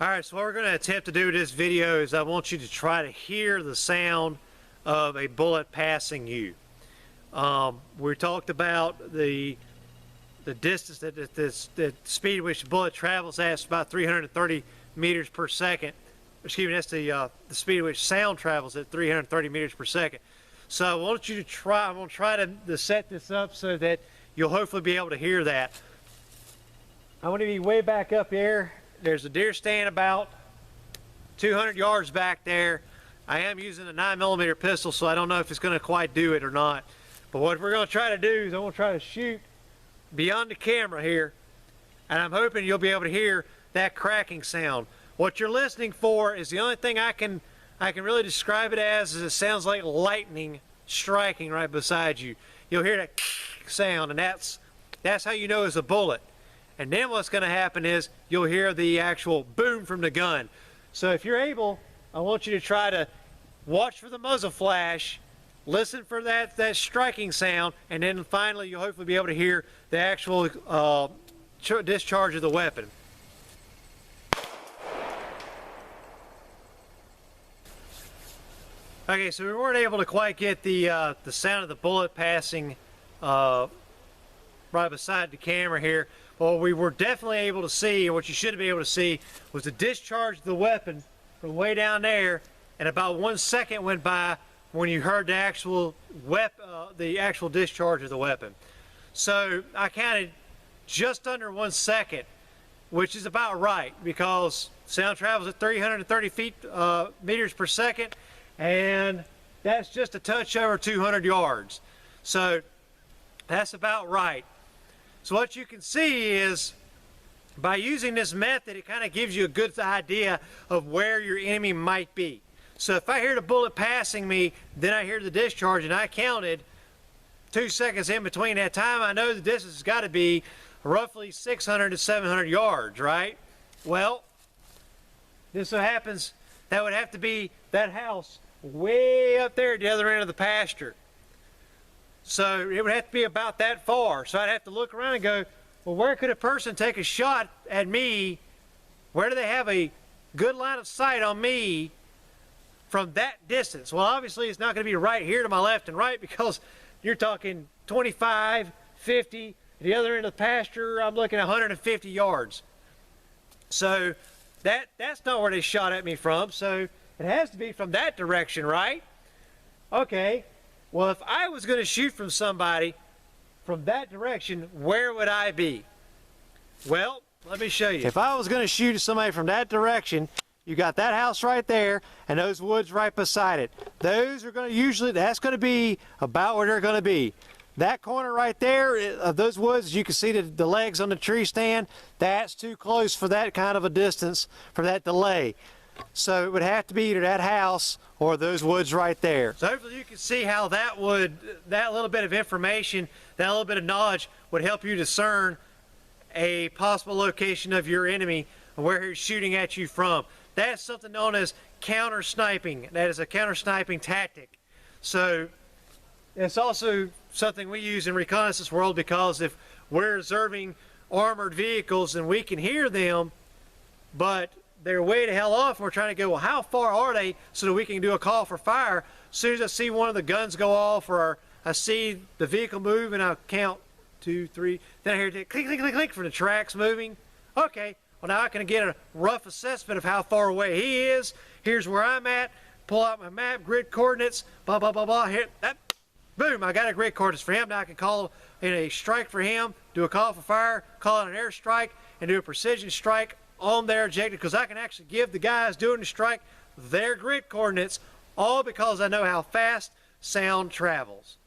Alright, so what we're going to attempt to do with this video is I want you to try to hear the sound of a bullet passing you. We talked about the distance that the speed at which the bullet travels at is about 330 meters per second. Excuse me, that's the speed at which sound travels at 330 meters per second. So I want you to try, I'm going to try to set this up so that you'll hopefully be able to hear that. I want to be way back up here. There's a deer stand about 200 yards back there. I am using a 9mm pistol, so I don't know if it's going to quite do it or not. But what we're going to try to do is I'm going to try to shoot beyond the camera here, and I'm hoping you'll be able to hear that cracking sound. What you're listening for is the only thing I can really describe it as is it sounds like lightning striking right beside you. You'll hear that sound, and that's how you know it's a bullet. And then what's going to happen is you'll hear the actual boom from the gun. So if you're able, I want you to try to watch for the muzzle flash, listen for that striking sound, and then finally you'll hopefully be able to hear the actual discharge of the weapon. Okay, so we weren't able to quite get the sound of the bullet passing right beside the camera here. What we were definitely able to see, or what you should be able to see, was the discharge of the weapon from way down there, and about 1 second went by when you heard the actual discharge of the weapon. So I counted just under 1 second, which is about right because sound travels at 330 meters per second, and that's just a touch over 200 yards. So that's about right. So what you can see is by using this method, it kind of gives you a good idea of where your enemy might be. So if I hear the bullet passing me, then I hear the discharge, and I counted 2 seconds in between that time, I know the distance has got to be roughly 600 to 700 yards, right? Well, this so happens that would have to be that house way up there at the other end of the pasture. So it would have to be about that far. So I'd have to look around and go, well, where could a person take a shot at me? Where do they have a good line of sight on me from that distance? Well, obviously it's not going to be right here to my left and right because you're talking 25, 50. At the other end of the pasture, I'm looking at 150 yards. So that's not where they shot at me from. So it has to be from that direction, right? Okay. Well, if I was going to shoot from somebody from that direction, where would I be? Well, let me show you. If I was going to shoot at somebody from that direction, you got that house right there and those woods right beside it. Those are going to that's going to be about where they're going to be. That corner right there of those woods, you can see the legs on the tree stand. That's too close for that kind of a distance, for that delay. So it would have to be either that house or those woods right there. So hopefully you can see how that little bit of information, that little bit of knowledge would help you discern a possible location of your enemy and where he's shooting at you from. That's something known as counter sniping. That is a counter sniping tactic. So it's also something we use in reconnaissance world because if we're observing armored vehicles and we can hear them, but they're way the hell off, and we're trying to go, well, how far are they so that we can do a call for fire? As soon as I see one of the guns go off or I see the vehicle move and I'll count 2, 3, then I hear it click, click, click, click from the tracks moving. Okay, well now I can get a rough assessment of how far away he is. Here's where I'm at. Pull out my map, grid coordinates, blah, blah, blah, blah. Here, boom, I got a grid coordinates for him. Now I can call in a strike for him, do a call for fire, call in an airstrike, and do a precision strike on their objective, because I can actually give the guys doing the strike their grid coordinates, all because I know how fast sound travels.